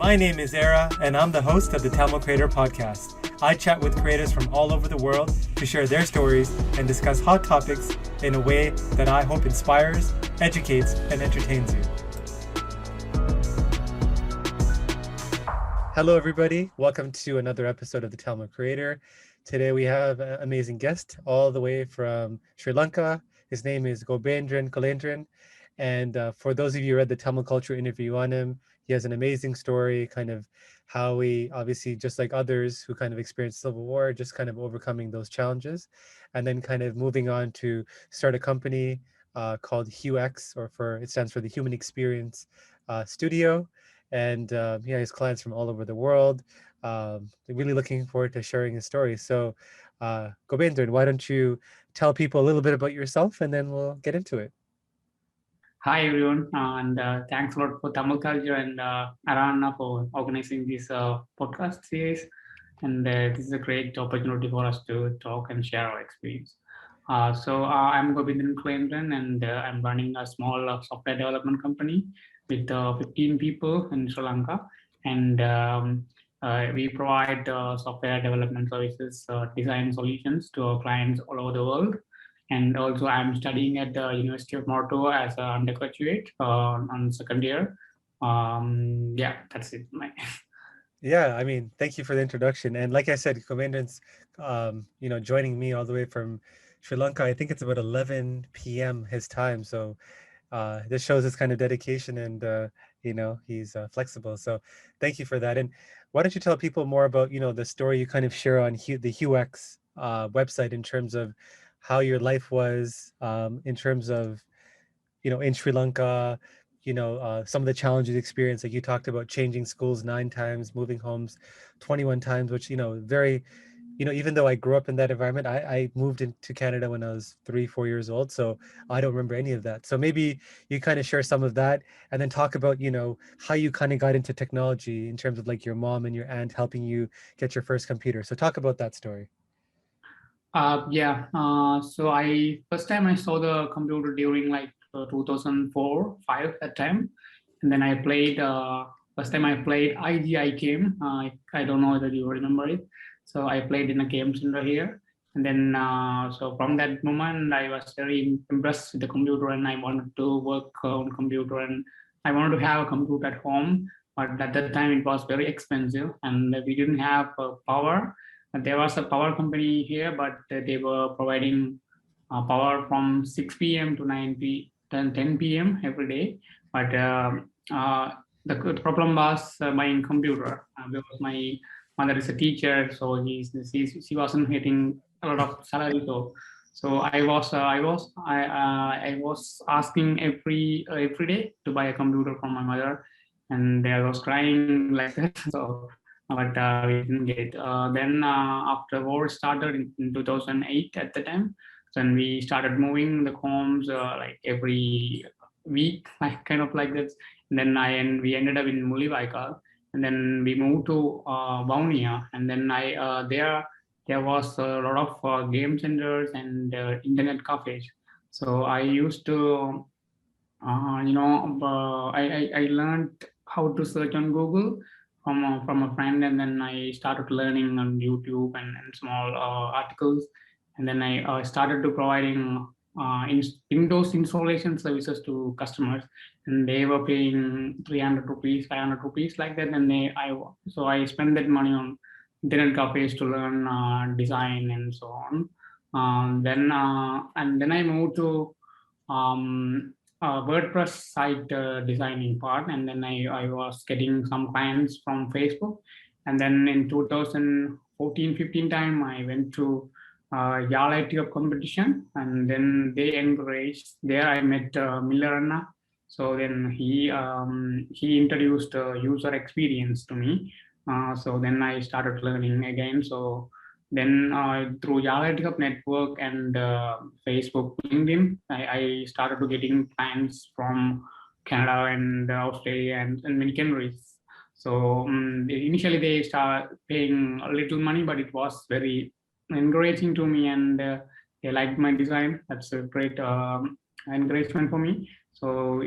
My name is Era, and I'm the host of the Tamil Creator Podcast. I chat with creators from all over the world to share their stories and discuss hot topics in a way that I hope inspires, educates, and entertains you. Hello, everybody. Welcome to another episode of the Tamil Creator. Today we have an amazing guest all the way from Sri Lanka. His name is Gobinthiran Kulendran. And for those of you who read the Tamil Culture interview on him, he has an amazing story, kind of how he, obviously, just like others who kind of experienced civil war, just kind of overcoming those challenges, and then kind of moving on to start a company called Huex, it stands for the Human Experience Studio. And he has clients from all over the world. Really looking forward to sharing his story. So Gobinthiran, why don't you tell people a little bit about yourself, and then we'll get into it. Hi everyone, and thanks a lot for Tamil Culture and Arana for organizing this podcast series. And this is a great opportunity for us to talk and share our experience. I'm Gobinthiran Kulendran, and I'm running a small software development company with 15 people in Sri Lanka. And we provide software development services, design solutions to our clients all over the world. And also I'm studying at the University of Morto as an undergraduate on second year. That's it. Yeah, I mean, thank you for the introduction. And like I said, Gobinthiran's, joining me all the way from Sri Lanka. I think it's about 11 p.m. his time. So this shows his kind of dedication, and he's flexible. So thank you for that. And why don't you tell people more about the story you kind of share on the Huex website in terms of how your life was, in terms of in Sri Lanka, some of the challenges you experienced, like you talked about changing schools 9 times, moving homes 21 times, which very, even though I grew up in that environment, I moved into Canada when I was 3-4 years old, so I don't remember any of that. So maybe you kind of share some of that, and then talk about how you kind of got into technology in terms of like your mom and your aunt helping you get your first computer. So talk about that story. So I first time I saw the computer during like 2004-5 that time, and then I played. First time I played IGI game. I don't know whether you remember it. So I played in a game center here, and then so from that moment I was very impressed with the computer, and I wanted to work on computer, and I wanted to have a computer at home. But at that time it was very expensive, and we didn't have power. There was a power company here, but they were providing power from 6 p.m. to 10 p.m. every day. But the problem was buying computer because my mother is a teacher, so she wasn't getting a lot of salary. So I was asking every day to buy a computer from my mother, and I was crying like that. So but we didn't get it. Then after war started in 2008 at the time, then we started moving the homes like every week, like kind of like that. And then we ended up in Mulivaikal, and then we moved to Vaunia, and then there was a lot of game centers and internet cafes. So I used to I learned how to search on Google from a friend, and then I started learning on YouTube and small articles, and then I started to providing Windows installation services to customers, and they were paying 300 rupees, 500 rupees like that, and I spent that money on internet cafes to learn design and so on. And then I moved to WordPress site designing part, and then I was getting some clients from Facebook, and then in 2014-15 time I went to Yarl IT Hub competition, and then they encouraged. There I met Millerana. So then he introduced user experience to me. So then I started learning again. So then through Yarl IT Hub network and Facebook, LinkedIn, I started to getting clients from Canada and Australia and many countries. So initially they started paying a little money, but it was very encouraging to me, and they liked my design. That's a great encouragement for me. So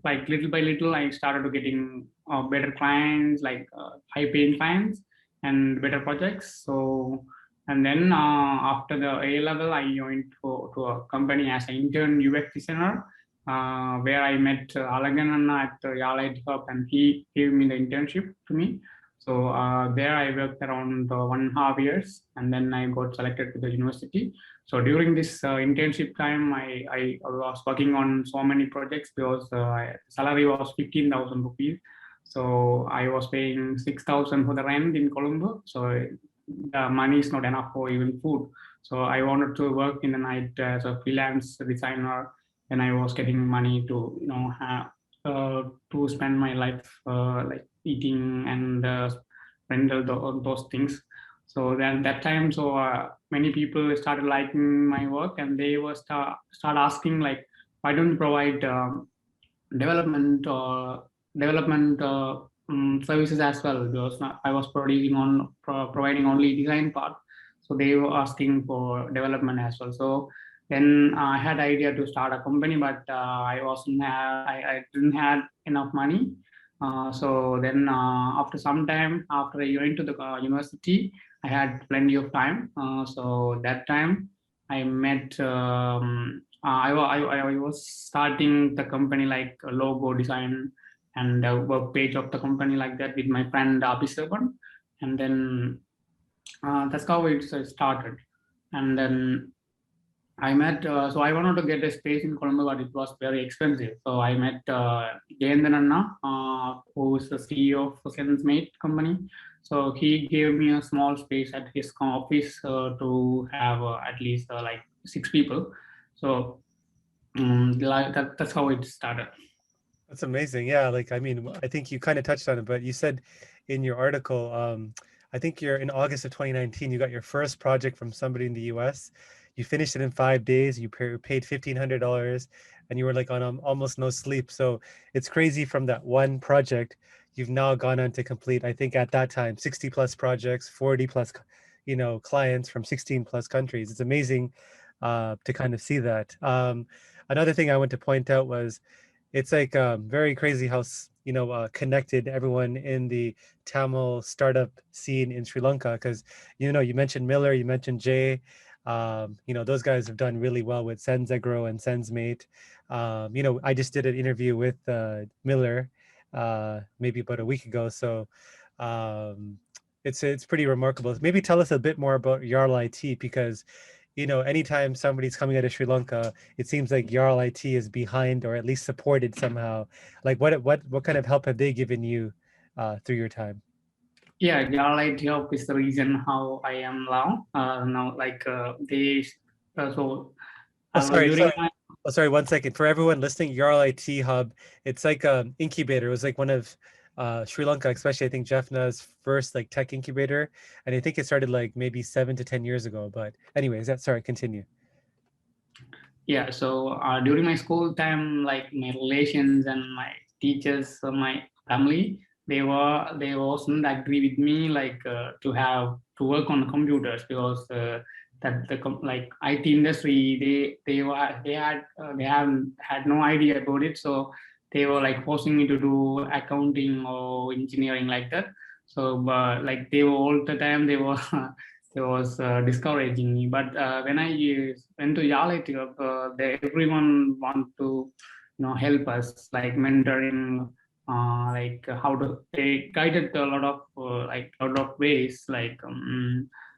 like little by little, I started to getting better clients, like high paying clients and better projects. So, and then after the A level, I joined to a company as an intern UX designer, where I met Alagan at Yarl IT Hub, and he gave me the internship to me. So there I worked around 1.5 years, and then I got selected to the university. So during this internship time, I was working on so many projects because salary was 15,000 rupees. So I was paying 6,000 for the rent in Colombo. So the money is not enough for even food. So I wanted to work in the night as a freelance designer, and I was getting money to have to spend my life like eating and rental those things. So then that time, so many people started liking my work, and they were start asking like, why don't you provide development or development services as well, because I was providing only design part, so they were asking for development as well. So then I had idea to start a company, but I didn't have enough money. So then after some time, after I went to the university, I had plenty of time. So that time I met. I was starting the company like a logo design and a web page of the company like that with my friend Abhisevan, and then that's how it started. And then I met, so I wanted to get a space in Colombo, but it was very expensive. So I met Gobinthiran, who is the CEO of Sensemate company. So he gave me a small space at his office to have at least like 6 people. So like that's how it started. That's amazing. Yeah, like I mean, I think you kind of touched on it, but you said in your article, I think you're in August of 2019, you got your first project from somebody in the US. You finished it in 5 days. You paid $1,500, and you were like on almost no sleep. So it's crazy from that one project, you've now gone on to complete, I think at that time, 60 plus projects, 40 plus, clients from 16 plus countries. It's amazing to kind of see that. Another thing I want to point out was it's like very crazy how connected everyone in the Tamil startup scene in Sri Lanka, because you mentioned Miller, you mentioned Jay, those guys have done really well with Sensegro and Sensmate. I just did an interview with Miller maybe about a week ago, so um, it's pretty remarkable. Maybe tell us a bit more about Yarl IT, because anytime somebody's coming out of Sri Lanka, it seems like Yarl IT is behind or at least supported somehow. Like what kind of help have they given you through your time? Yeah, Yarl IT Hub is the reason how I am now. Now, like they, so Oh, sorry, during sorry. my Oh, sorry, 1 second. For everyone listening, Yarl IT Hub, it's like incubator. It was like one of Sri Lanka, especially I think Jaffna's first like tech incubator. And I think it started like maybe 7 to 10 years ago. But anyways, sorry, continue. Yeah, so during my school time, like my relations and my teachers, my family, they wasn't agree with me like to work on computers, because that like IT industry, they haven't had no idea about it. So they were like forcing me to do accounting or engineering like that. So but like they were all the time they were it was discouraging me. But when I went to Yarl IT Hub, everyone want to help us, like mentoring, like how to they guided a lot of like a lot of ways, like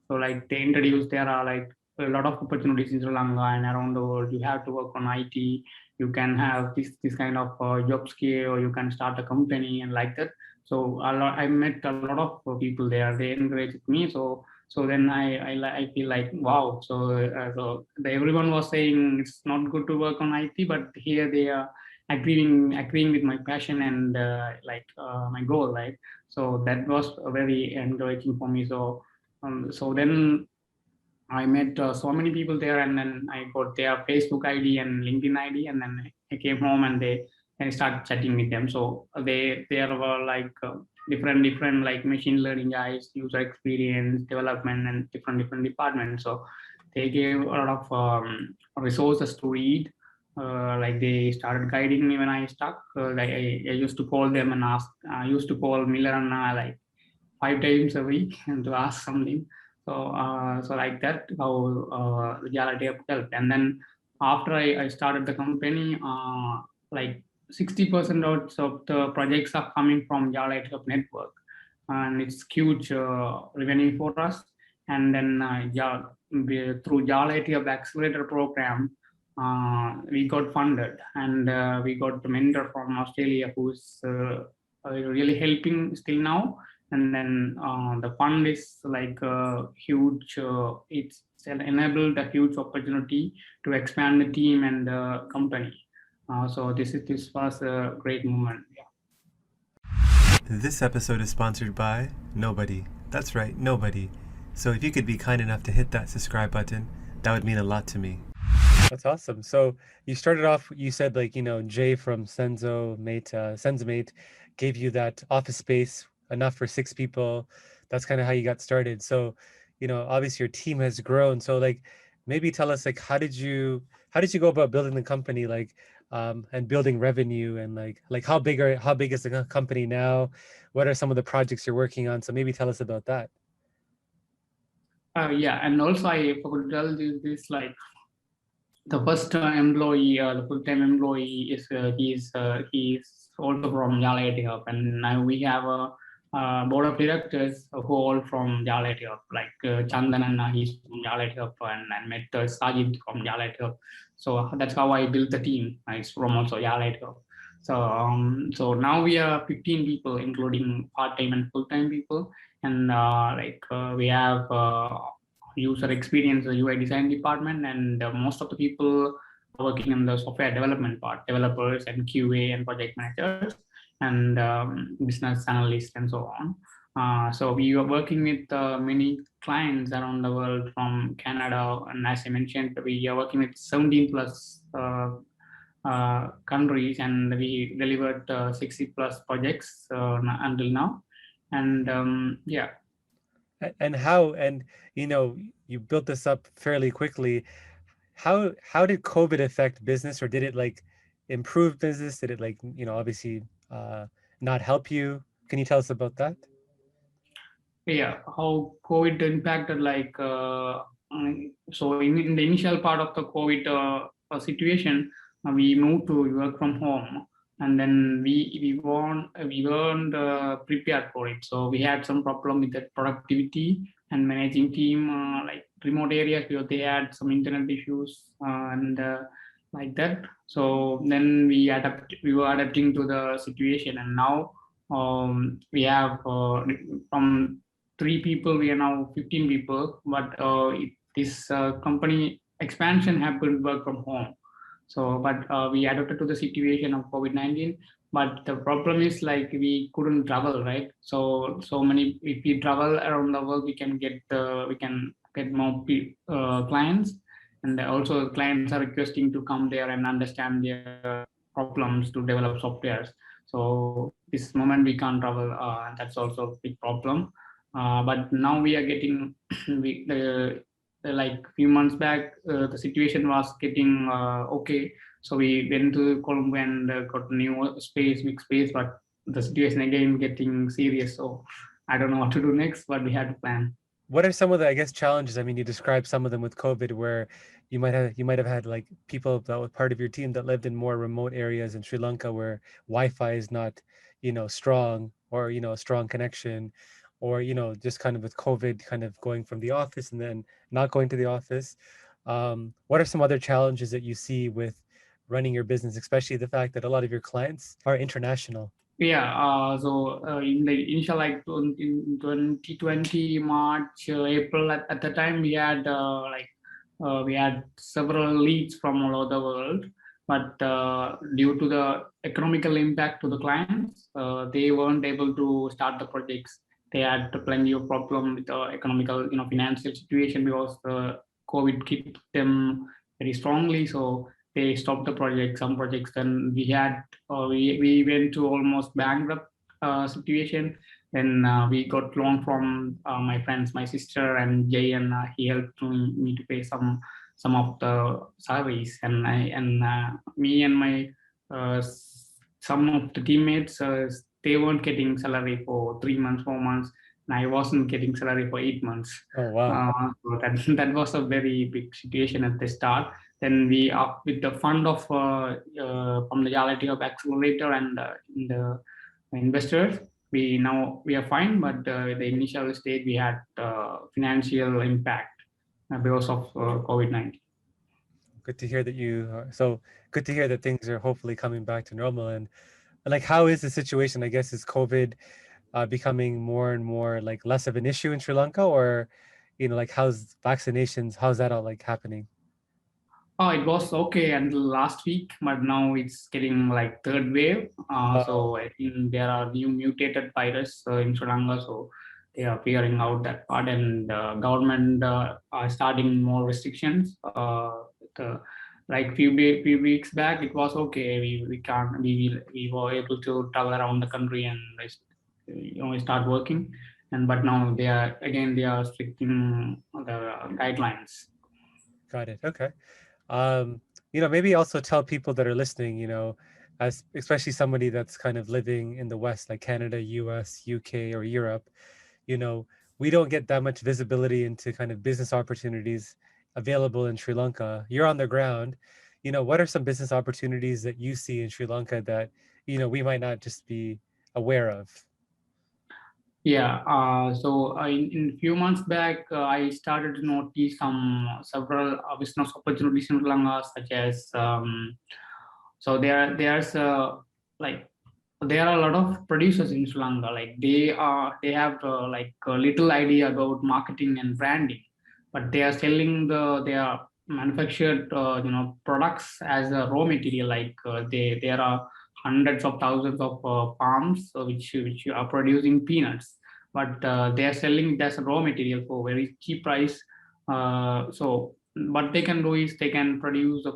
so like they introduced there are like a lot of opportunities in Sri Lanka and around the world. You have to work on IT. You can have this kind of job skill, or you can start a company and like that. So I met a lot of people there. They encouraged me. So then I feel like wow. Everyone was saying it's not good to work on IT, but here they are agreeing with my passion and my goal, right? So that was very encouraging for me. So then I met so many people there, and then I got their Facebook ID and LinkedIn ID, and then I came home and I started chatting with them. So there were like different like machine learning guys, user experience, development, and different departments. So they gave a lot of resources to read. Like they started guiding me when I stuck. I used to call them and ask. I used to call Miller and like 5 times a week and to ask something. So like that, how Yarl IT Hub helped. And then after I started the company, like 60% of the projects are coming from Yarl IT Hub network, and it's huge revenue for us. And then through Yarl IT Hub accelerator program, we got funded, and we got a mentor from Australia who's really helping still now. And then the fund is like a huge, it's enabled a huge opportunity to expand the team and the company. So this was a great moment. Yeah. This episode is sponsored by nobody. That's right, nobody. So if you could be kind enough to hit that subscribe button, that would mean a lot to me. That's awesome. So you started off, you said like, Jay from SensoMate gave you that office space enough for 6 people. That's kind of how you got started. So, obviously your team has grown. So like maybe tell us like how did you go about building the company, like and building revenue, and like how big is the company now? What are some of the projects you're working on? So maybe tell us about that. Yeah, and also I forgot to tell this like the first employee, the full-time employee is he's also from Yarl IT Hub, and now we have a board of directors who all from Yarl IT Hub, like Chandan, and he's from Yarl IT Hub, and met Sajid from Yarl IT Hub. So that's how I built the team. It's from also Yarl IT Hub. So now we are 15 people, including part-time and full-time people, and we have user experience, the UI design department, and most of the people are working in the software development part, developers and QA and project managers and business analysts and so on. So we are working with many clients around the world from Canada, and as I mentioned, we are working with 17 plus countries, and we delivered 60 plus projects until now. And yeah. And you built this up fairly quickly. How did COVID affect business, or did it like improve business? Did it like, obviously not help you? Can you tell us about that? Yeah, how COVID impacted so in the initial part of the COVID situation, we moved to work from home, and then we weren't prepared for it. So we had some problem with that productivity and managing team, like remote areas where they had some internet issues and like that. So then we were adapting to the situation, and now we have from 3 people, we are now 15 people, but this company expansion happened work from home. So, but we adapted to the situation of COVID-19. But the problem is like we couldn't travel, right? So many, if we travel around the world, we can get more clients, and also clients are requesting to come there and understand their problems to develop softwares. So this moment we can't travel, that's also a big problem. But now we are getting like few months back, the situation was getting okay. So we went to Colombo and got new space, big space, but the situation again getting serious. So I don't know what to do next, but we had to plan. What are some of the, I guess, challenges? I mean, you described some of them with COVID, where you might have had like people that were part of your team that lived in more remote areas in Sri Lanka where Wi-Fi is not, strong, or a strong connection, or just kind of with COVID, kind of going from the office and then not going to the office. What are some other challenges that you see with running your business, especially the fact that a lot of your clients are international? Yeah, so in the initial in 2020 March, April, at the time we had we had several leads from all over the world, but due to the economical impact to the clients, they weren't able to start the projects. They had plenty of problem with the economical, financial situation, because COVID hit them very strongly. So they stopped the project, some projects. Then we went to almost bankrupt situation. Then we got loan from my friends, my sister and Jay, and he helped me to pay some. some of the salaries, and me and my some of the teammates, they weren't getting salary for 3 months, 4 months, and I wasn't getting salary for 8 months. Oh, wow. So that that was a very big situation at the start. Then we up with the fund of from the Yarl IT Hub accelerator and in the investors. We are fine, but the initial stage we had financial impact because of COVID-19. Good to hear that so good to hear that things are hopefully coming back to normal. And like, how is the situation? I guess is COVID becoming more and more like less of an issue in Sri Lanka, or like how's vaccinations? How's that all like happening? Oh, it was okay until last week, but now it's getting like third wave. Oh, So I think there are new mutated virus in Sri Lanka, so they are figuring out that part, and government are starting more restrictions. The, like few weeks back, it was okay. We can't we were able to travel around the country and start working, and but now they are restricting the guidelines. got it. Okay. Um, maybe also tell people that are listening, as especially somebody that's kind of living in the West, like Canada, US, UK, or Europe, you know, we don't get that much visibility into kind of business opportunities available in Sri Lanka. You're on the ground. What are some business opportunities that you see in Sri Lanka that, we might not just be aware of? Yeah, so in few months back, I started to notice some several business opportunities in Sri Lanka, such as so there's like there are a lot of producers in Sri Lanka. Like they have like a little idea about marketing and branding, but they are selling their manufactured products as a raw material. Like there are hundreds of thousands of farms which are producing peanuts, but they are selling it as a raw material for very cheap price. So what they can do is they can produce a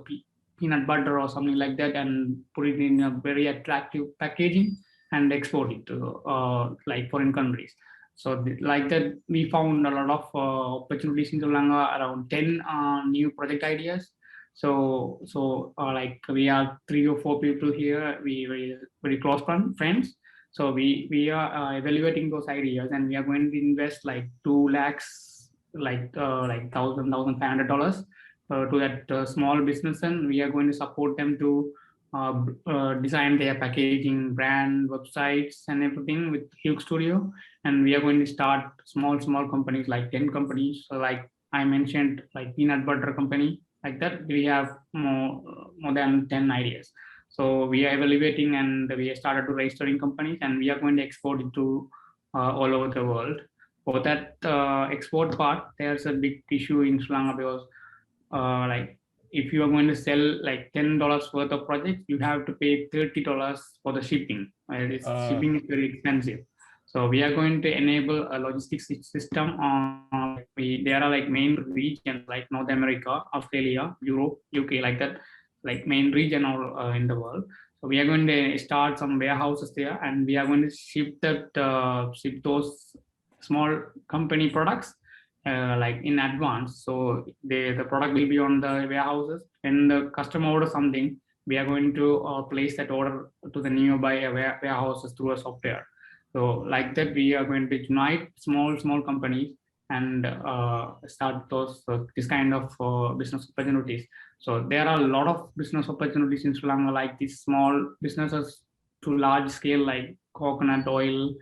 peanut butter or something like that and put it in a very attractive packaging and export it to like foreign countries. So like that, we found a lot of opportunities in Sri Lanka, around 10 new project ideas. So like we are 3 or 4 people here. We very close friends. So we are evaluating those ideas, and we are going to invest like 2 lakhs, like $1,500 to that small business, and we are going to support them to design their packaging, brand, websites, and everything with Huex Studio. And we are going to start small companies, like 10 companies. So like I mentioned, like peanut butter company, like that. We have more than 10 ideas. So we are evaluating, and we have started to registering companies, and we are going to export it to all over the world. For that export part, there's a big issue in Sri Lanka because like if you are going to sell like $10 worth of projects, you have to pay $30 for the shipping. Uh, Shipping is very expensive. So we are going to enable a logistics system. Like there are like main regions like North America, Australia, Europe, UK, like that, like main region or in the world. So we are going to start some warehouses there, and we are going to ship those small company products like in advance. So the product will be on the warehouses. When the customer orders something, we are going to place that order to the nearby warehouses through a software. So like that, we are going to unite small companies and start those this kind of business opportunities. So there are a lot of business opportunities in Sri Lanka, like these small businesses to large scale, like coconut oil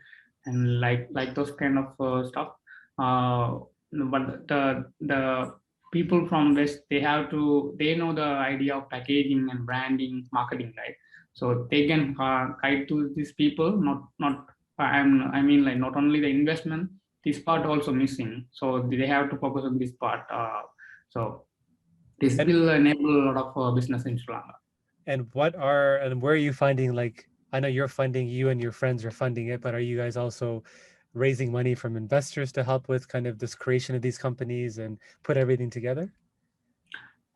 and like those kind of stuff. Uh, but the people from West, they know the idea of packaging and branding, marketing, right? So they can guide to these people. Not I mean, like not only the investment, this part also missing. So they have to focus on this part. So this and will enable a lot of business in Sri Lanka. and where are you finding, like, I know you're funding, you and your friends are funding it, but are you guys also raising money from investors to help with kind of this creation of these companies and put everything together?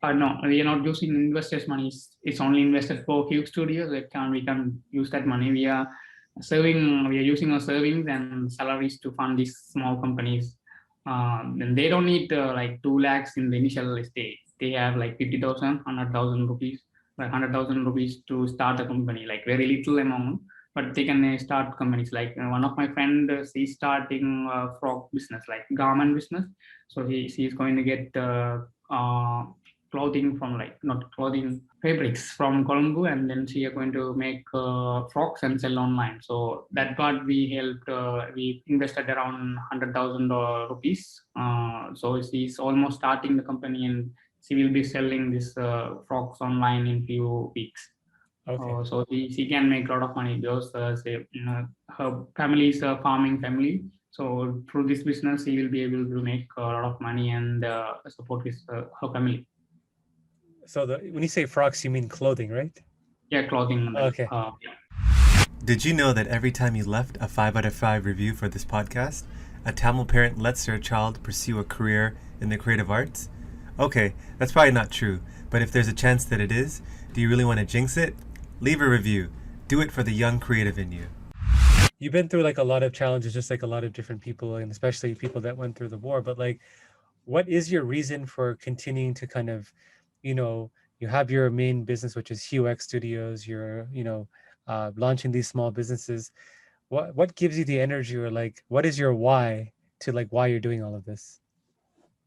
No, we are not using investors' money. It's only invested for Huge Studios. We can use that money. We are using our savings and salaries to fund these small companies. And they don't need like 2 lakhs in the initial stage. they have like 50,000, 100,000 rupees, like 100,000 rupees to start a company, like very little amount, but they can start companies. Like one of my friend, he's starting frog business, like garment business. So he's going to get clothing from, like, not clothing, fabrics from Colombo, and then she are going to make frocks and sell online. So that part we helped. We invested around 100,000 rupees. So she's almost starting the company, and she will be selling this frocks online in few weeks. Okay. So she can make a lot of money because her family is a farming family. So through this business, she will be able to make a lot of money and support her family. So when you say frocks, you mean clothing, right? Yeah, clothing model. Okay. Yeah. Did you know that every time you left a 5 out of 5 review for this podcast, a Tamil parent lets their child pursue a career in the creative arts? Okay, that's probably not true, but if there's a chance that it is, do you really want to jinx it? Leave a review. Do it for the young creative in you. You've been through like a lot of challenges, just like a lot of different people, and especially people that went through the war, but like, what is your reason for continuing to kind of, you know, you have your main business, which is Huex Studios, you're, launching these small businesses. What gives you the energy, or like what is your why to like why you're doing all of this?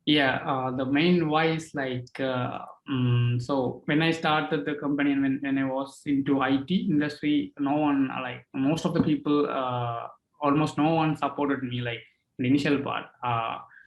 Yeah, the main why is like so when I started the company and when I was into IT industry, no one, like most of the people, almost no one supported me, like in the initial part.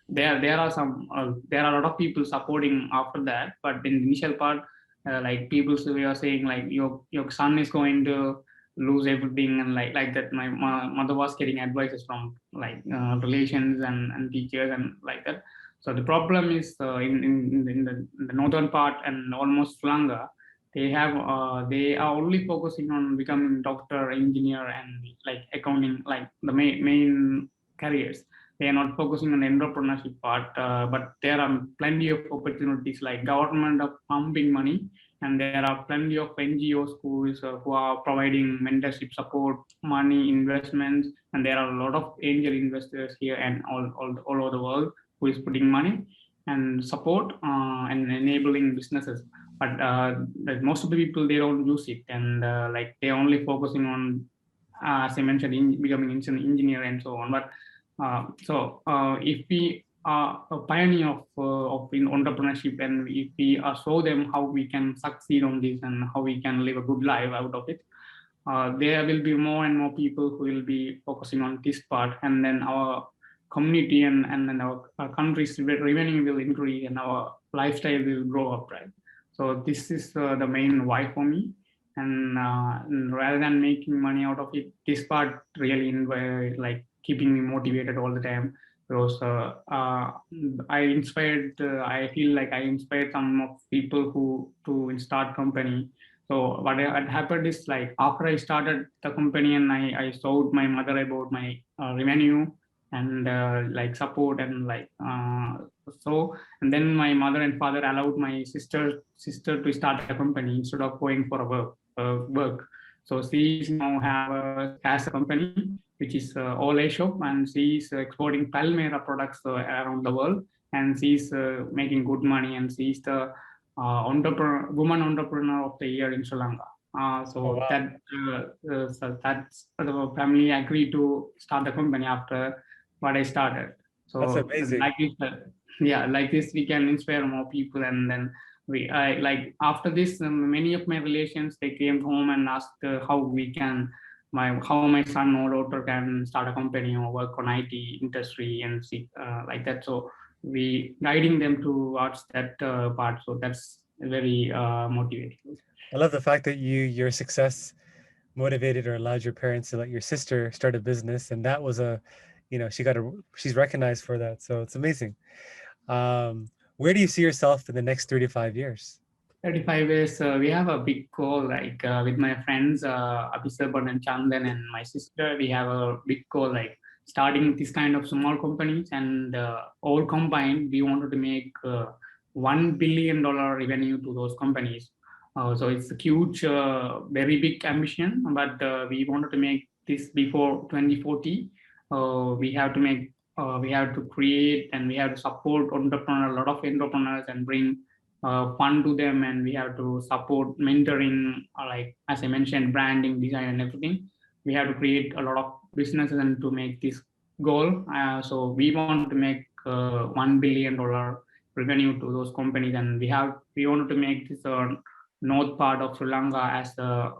There are some there are a lot of people supporting after that, but in the initial part, like people were saying like your son is going to lose everything, and like that. My mother was getting advices from like relations and teachers and like that. So the problem is in the northern part and almost Sri Lanka, they are only focusing on becoming doctor, engineer, and like accounting, like the main careers. They are not focusing on the entrepreneurship part, but there are plenty of opportunities, like government are pumping money, and there are plenty of NGOs who are providing mentorship support, money, investments, and there are a lot of angel investors here and all over the world who is putting money and support and enabling businesses. But like most of the people, they don't use it, and like they're only focusing on, as I mentioned, becoming an engineer and so on. But if we are a pioneer of in entrepreneurship, and if we show them how we can succeed on this and how we can live a good life out of it, there will be more and more people who will be focusing on this part, and then our community and then our country's revenue will increase and our lifestyle will grow up, right? So this is the main why for me. And rather than making money out of it, this part really like keeping me motivated all the time, because I feel like I inspired some of people who to start company. So what had happened is, like, after I started the company and I showed my mother about my revenue and like support and like and then my mother and father allowed my sister to start a company instead of going for a work. So she's now has a company which is all a shop, and she's exporting Palmera products around the world, and she's making good money, and she's the woman entrepreneur of the year in Sri Lanka. Oh So wow, that's the family agreed to start the company after what I started. that's So amazing. like this, yeah, like this we can inspire more people, and then I like after this, many of my relations, they came home and asked how we can how my son or daughter can start a company or work on IT industry and see like that. So we guiding them towards that part. So that's very motivating. I love the fact that your success motivated or allowed your parents to let your sister start a business, and that was she's recognized for that, so it's amazing. Where do you see yourself in the next 3 to 5 years? 35 is we have a big goal, like with my friends Abhisaban and Chandan and my sister, we have a big goal, like starting this kind of small companies, and all combined we wanted to make $1 billion revenue to those companies. So it's a huge very big ambition, but we wanted to make this before 2040. We have to create and we have to support entrepreneur, a lot of entrepreneurs, and bring fun to them, and we have to support mentoring, like as I mentioned, branding, design, and everything. We have to create a lot of businesses and to make this goal. So we wanted to make $1 billion revenue to those companies, and we wanted to make this north part of Sri Lanka as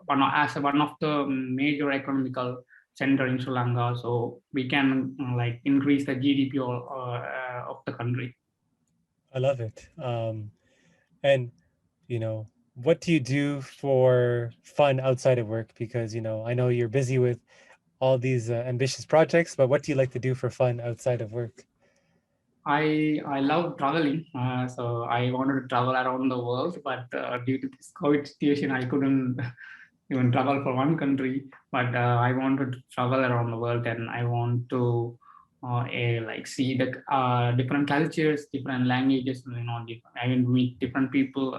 one of the major economical center in Sri Lanka, so we can like increase the GDP of the country. I love it. And what do you do for fun outside of work? Because I know you're busy with all these ambitious projects, but what do you like to do for fun outside of work? I love traveling, so I wanted to travel around the world, but due to this COVID situation, I couldn't even travel for one country. But I wanted to travel around the world, and I want to like see the different cultures, different languages. I will meet different people.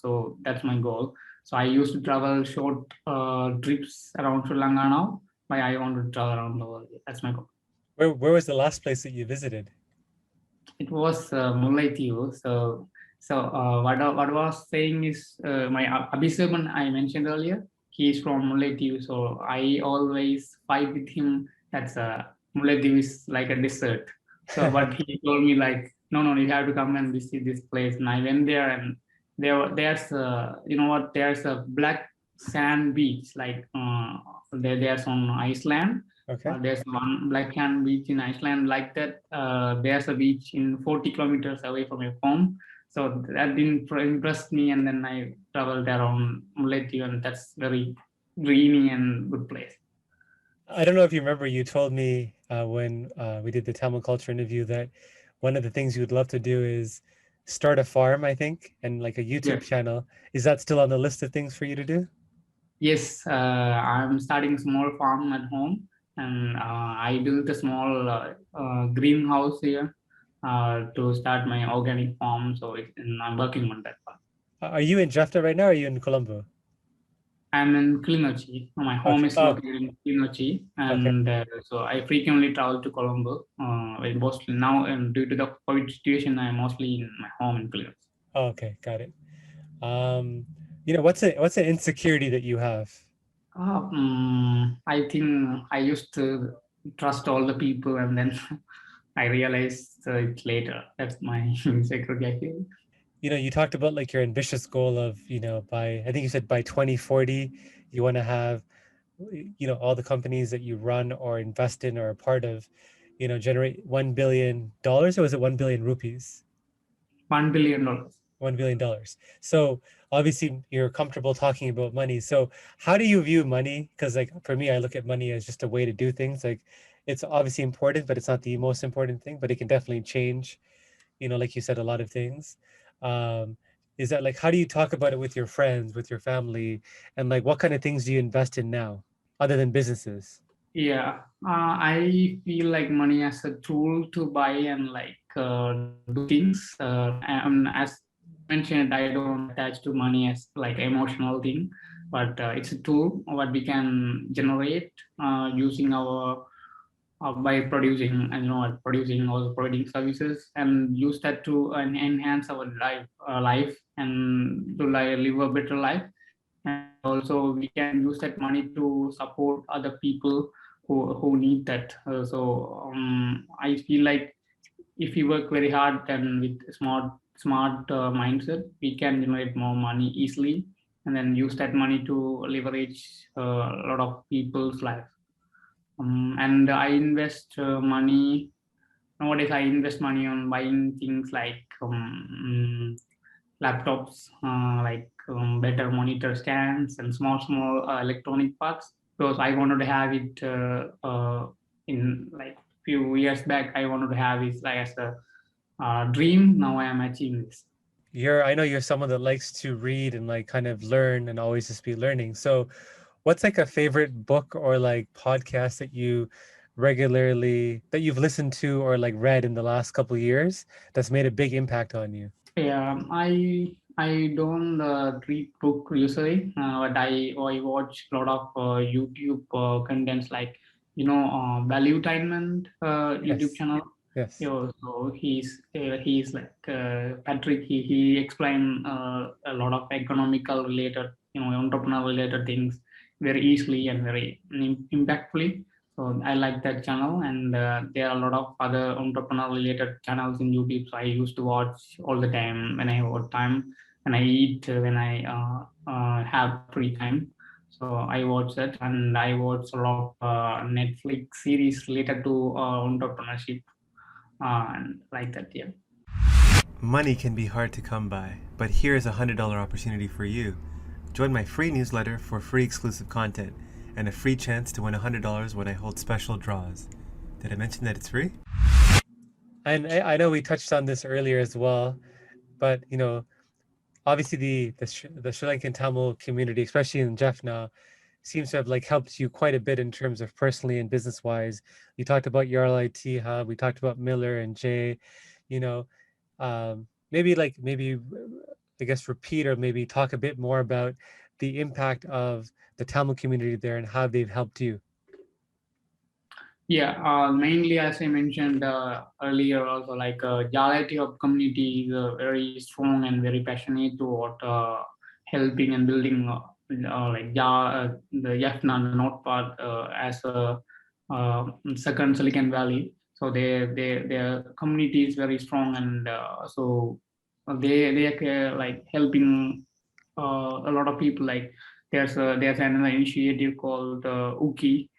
So that's my goal. So I used to travel short trips around Sri Lanka now, but I want to travel around the world. That's my goal. Where was the last place that you visited? It was Mullaitivu. What I was saying is my Abhisaban I mentioned earlier. He is from Mullaitivu, so I always fight with him. That's Mullaitivu is like a desert. So, but he told me like, no, no, you have to come and visit this place. And I went there, and there's you know what? There's a black sand beach like there's on Iceland. Okay. There's one Black Hand beach in Iceland like that. There's a beach in 40 kilometers away from your home. So that didn't impress me, and then I traveled around Muletti, and that's very dreamy and good place. I don't know if you remember, you told me when we did the Tamil culture interview that one of the things you would love to do is start a farm, I think, and like a YouTube Yes, channel. Is that still on the list of things for you to do? yes. I'm starting a small farm at home, and I built a small greenhouse here to start my organic farm. So and I'm working on that part. Are you in Jaffna right now, or are you in Colombo? I'm in Kilinochchi. My home Okay. is Oh, located in Kilinochchi, okay. and so I frequently travel to Colombo. Mostly now, and due to the COVID situation, I'm mostly in my home in Kilinochchi. Oh, okay. Got it. Um, what's an insecurity that you have? I think I used to trust all the people, and then I realized it later. That's my insecurity, I feel. You talked about like your ambitious goal of, by, I think you said by 2040, you want to have, all the companies that you run or invest in or are part of, generate $1 billion, or was it 1 billion rupees? $1 billion. $1 billion. So obviously you're comfortable talking about money. So how do you view money? Because like for me, I look at money as just a way to do things. Like it's obviously important, but it's not the most important thing, but it can definitely change, like you said, a lot of things. Um, is that like, how do you talk about it with your friends, with your family, and like what kind of things do you invest in now other than businesses? Yeah, I feel like money as a tool to buy and like do things. And as mentioned, I don't attach to money as like emotional thing, but it's a tool what we can generate using our by producing and producing or providing services, and use that to enhance our life and to like live a better life. And also we can use that money to support other people who need that. I feel like if we work very hard and with smart mindset, we can generate more money easily, and then use that money to leverage a lot of people's life. And I invest money nowadays. I invest money on buying things like laptops, like better monitor stands and small electronic parts, because I wanted to have it in like few years back. I wanted to have it like as a dream. Now I am achieving this. I know you're someone that likes to read and like kind of learn and always just be learning. So what's like a favorite book or like podcast that you've listened to or like read in the last couple of years that's made a big impact on you? Yeah, I don't read book usually, but I watch a lot of YouTube contents like Valuetainment YouTube Yes. channel. Yes. So he's like Patrick. He explained a lot of economical related, entrepreneur related things very easily and very impactfully. So I like that channel, and there are a lot of other entrepreneur related channels in YouTube. So I used to watch all the time when I have time, when I eat, when I have free time. So I watch that, and I watch a lot of Netflix series related to entrepreneurship and like that. Yeah. Money can be hard to come by, but here's a $100 opportunity for you. Join my free newsletter for free exclusive content and a free chance to win $100 when I hold special draws. Did I mention that it's free? And I know we touched on this earlier as well, but obviously the Sri Lankan Tamil community, especially in Jaffna, seems to have like helped you quite a bit in terms of personally and business wise. You talked about Yarl IT Hub, we talked about Miller and Jay, you know, maybe I guess repeat or maybe talk a bit more about the impact of the Tamil community there and how they've helped you. Yeah, mainly as I mentioned earlier, also like Yarl IT Hub community is very strong and very passionate toward helping and building like the Jaffna, the north part, as a second Silicon Valley. So their community is very strong, and so they are like helping a lot of people. Like there's another initiative called Uki.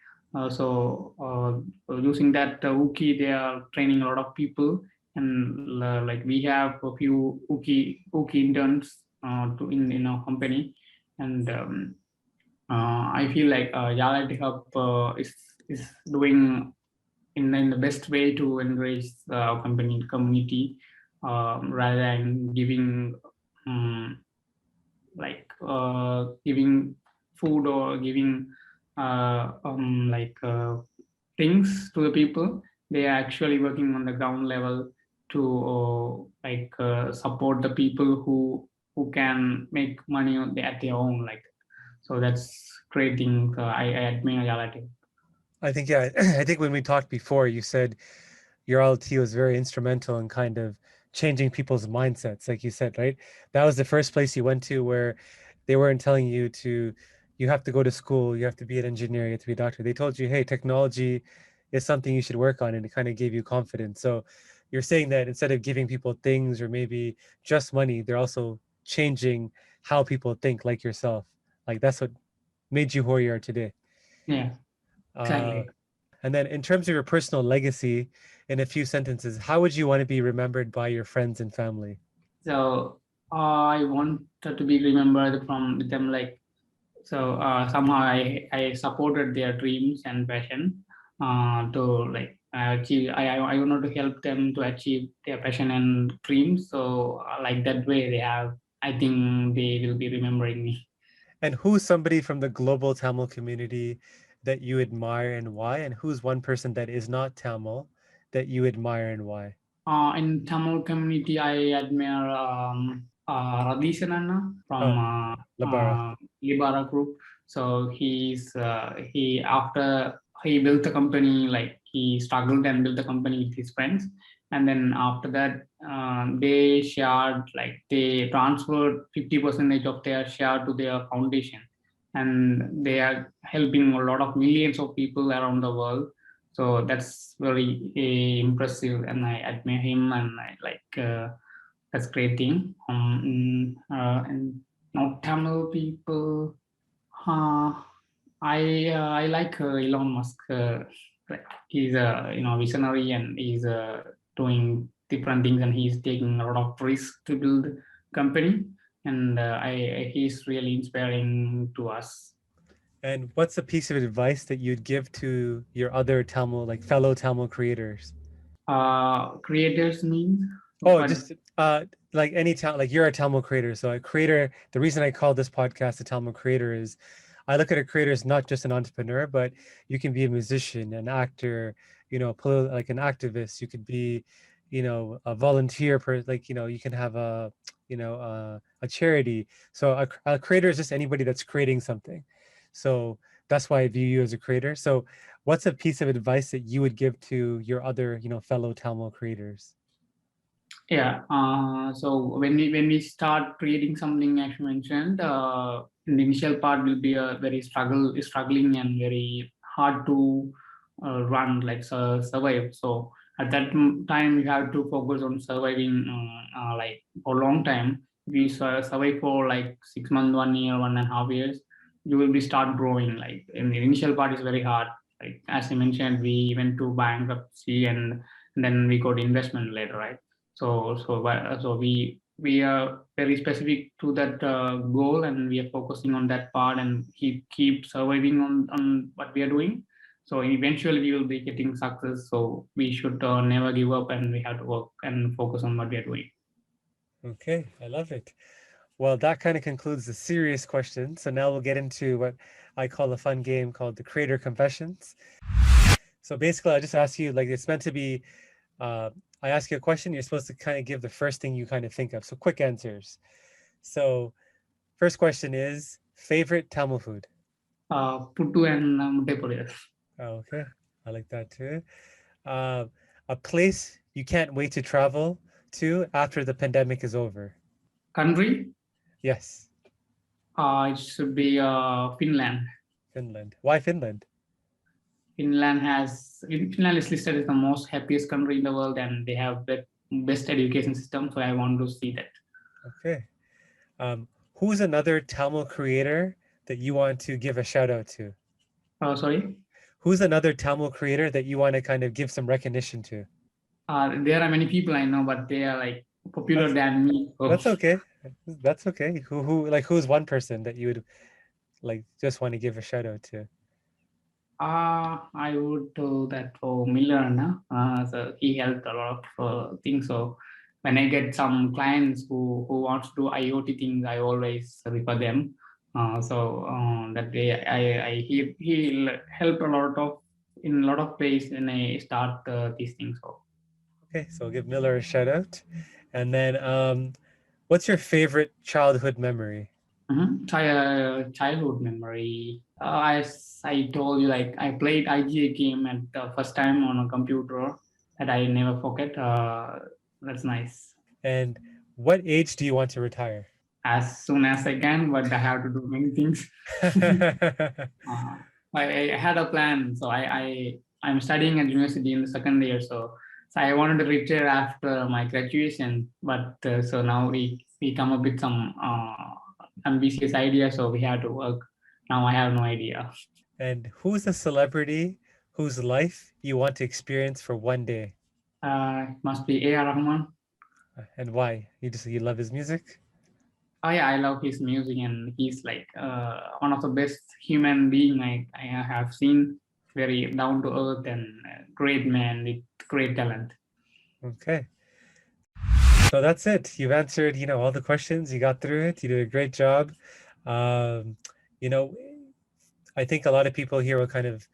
Using that Uki, they are training a lot of people, and like we have a few Uki interns in our company, and I feel like Yarl IT Hub is doing in the best way to encourage our company community, rather than giving um, giving food or giving like things to the people. They are actually working on the ground level to support the people who can make money at their own. Like, so that's great thing. I admire Jalati. I think, yeah, I think when we talked before, you said your LT was very instrumental in kind of changing people's mindsets, like you said, right? That was the first place you went to where they weren't telling you to, you have to go to school, you have to be an engineer, you have to be a doctor. They told you, hey, technology is something you should work on, and it kind of gave you confidence. So you're saying that instead of giving people things or maybe just money, they're also changing how people think, like yourself. Like that's what made you who you are today. Yeah, Uh, exactly. and then, in terms of your personal legacy, in a few sentences, how would you want to be remembered by your friends and family? So I want to be remembered from them like. So somehow I supported their dreams and passion to like achieve. I wanted to help them to achieve their passion and dreams. So like that way they have. I think they will be remembering me. And who's somebody from the global Tamil community that you admire and why? And who's one person that is not Tamil that you admire and why? In Tamil community, I admire Radhishan Anna from Oh, Labara. Libara Group. So he after he built the company, like he struggled and built the company with his friends, and then after that they shared, like they transferred 50% of their share to their foundation, and they are helping a lot of millions of people around the world. So that's very impressive, and I admire him, and I like that's great thing. And not Tamil people. Uh, I like Elon Musk. Like he's a visionary, and he's doing different things, and he's taking a lot of risk to build company, and he's really inspiring to us. And what's a piece of advice that you'd give to your other Tamil, like fellow Tamil creators? Creators means Oh, what? just like any town, like you're a Tamil creator. So a creator, the reason I call this podcast a Tamil creator is I look at a creator as not just an entrepreneur, but you can be a musician, an actor, like an activist. You could be, a volunteer per like, you can have a charity. So a creator is just anybody that's creating something. So that's why I view you as a creator. So what's a piece of advice that you would give to your other, fellow Tamil creators? Yeah. So when we start creating something, as you mentioned, the initial part will be a very struggling and very hard to run, like survive. So at that time, we have to focus on surviving, like for a long time. We survive for like 6 months, 1 year, 1.5 years. You will be start growing. Like in the initial part is very hard. Like as I mentioned, we went to bankruptcy and then we got investment later, right? So we are very specific to that goal, and we are focusing on that part, and keep surviving on what we are doing. So eventually we will be getting success. So we should never give up, and we have to work and focus on what we are doing. Okay, I love it. Well, that kind of concludes the serious question. So now we'll get into what I call a fun game called the Creator Confessions. So basically, I just ask you, like, it's meant to be, uh, I ask you a question, you're supposed to kind of give the first thing you kind of think of. So quick answers. So first question is favorite Tamil food. Puttu and Muttai. Oh, okay, I like that too. Uh, a place you can't wait to travel to after the pandemic is over. Country, Yes, it should be Finland. Finland. Why Finland? Finland is listed as the most happiest country in the world, and they have the best education system. So I want to see that. Okay. Who's another Tamil creator that you want to give a shout out to? Sorry. Who's another Tamil creator that you want to kind of give some recognition to? There are many people I know, but they are like popular That's than me. So that's okay. That's okay. Who's one person that you would like just want to give a shout out to? I would do that for Miller. No? So he helped a lot of things. So when I get some clients who wants to do IoT things, I always refer them. That way, he helped a lot of in a lot of ways when I start these things. So Okay, so I'll give Miller a shout out. And then what's your favorite childhood memory? Childhood memory. As I told you, like I played IGA game at the first time on a computer that I never forget. That's nice. And what age do you want to retire? As soon as I can, but I have to do many things. uh, I had a plan, so I'm studying at university in the second year, so I wanted to retire after my graduation, but so now we come up with some ambitious idea, so we have to work. Now I have no idea. And who's a celebrity whose life you want to experience for one day? It must be A.R. Rahman. And why? You love his music? Oh yeah, I love his music, and he's like one of the best human being I have seen. Very down to earth and great man with great talent. Okay. So that's it. You've answered, all the questions. You got through it. You did a great job. Um, you know, I think a lot of people here will kind of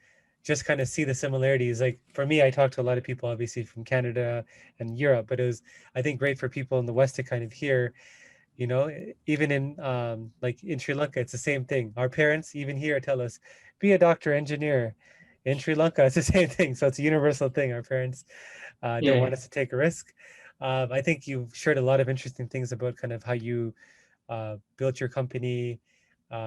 see the similarities. Like for me, I talked to a lot of people, obviously from Canada and Europe, but it was, I think, great for people in the West to kind of hear, even in like in Sri Lanka, it's the same thing. Our parents, even here, tell us, be a doctor, engineer. In Sri Lanka, it's the same thing. So it's a universal thing. Our parents don't Yeah. want us to take a risk. I think you've shared a lot of interesting things about kind of how you built your company.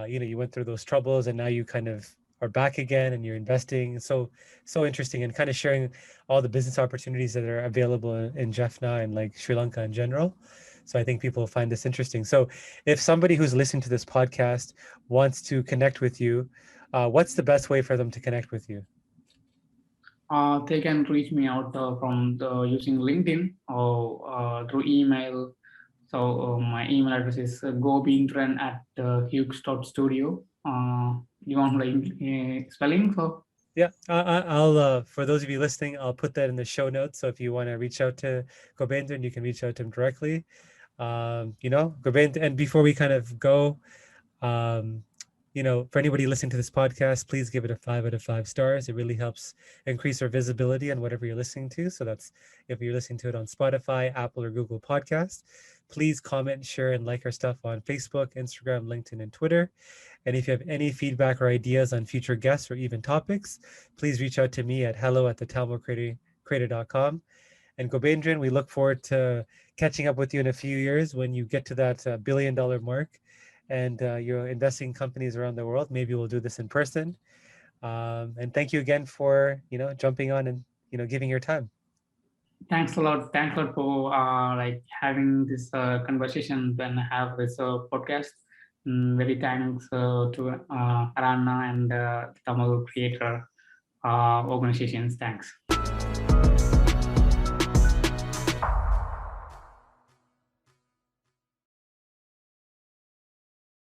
You went through those troubles, and now you kind of are back again, and you're investing. So interesting, and kind of sharing all the business opportunities that are available in Jaffna and like Sri Lanka in general. So I think people find this interesting. So if somebody who's listening to this podcast wants to connect with you, what's the best way for them to connect with you? They can reach me out from using LinkedIn or through email. So my email address is gobintran at huex.studio. You want like spelling? So Yeah, I'll for those of you listening, I'll put that in the show notes. So if you want to reach out to Gobinthiran, you can reach out to him directly. Gobinthiran, and before we kind of go, um, for anybody listening to this podcast, please give it a 5 out of 5 stars. It really helps increase our visibility on whatever you're listening to. So that's if you're listening to it on Spotify, Apple, or Google Podcast, Please comment, share, and like our stuff on Facebook, Instagram, LinkedIn, and Twitter. And if you have any feedback or ideas on future guests or even topics, please reach out to me at hello@thetamilcreator.com. And Gobindran, we look forward to catching up with you in a few years when you get to that $1 billion mark and you're investing in companies around the world. Maybe we'll do this in person. And thank you again for, jumping on and, giving your time. Thanks a lot. Thanks a lot for like having this conversation when I have this podcast. Very thanks to Arana and Tamil Creator organizations. Thanks.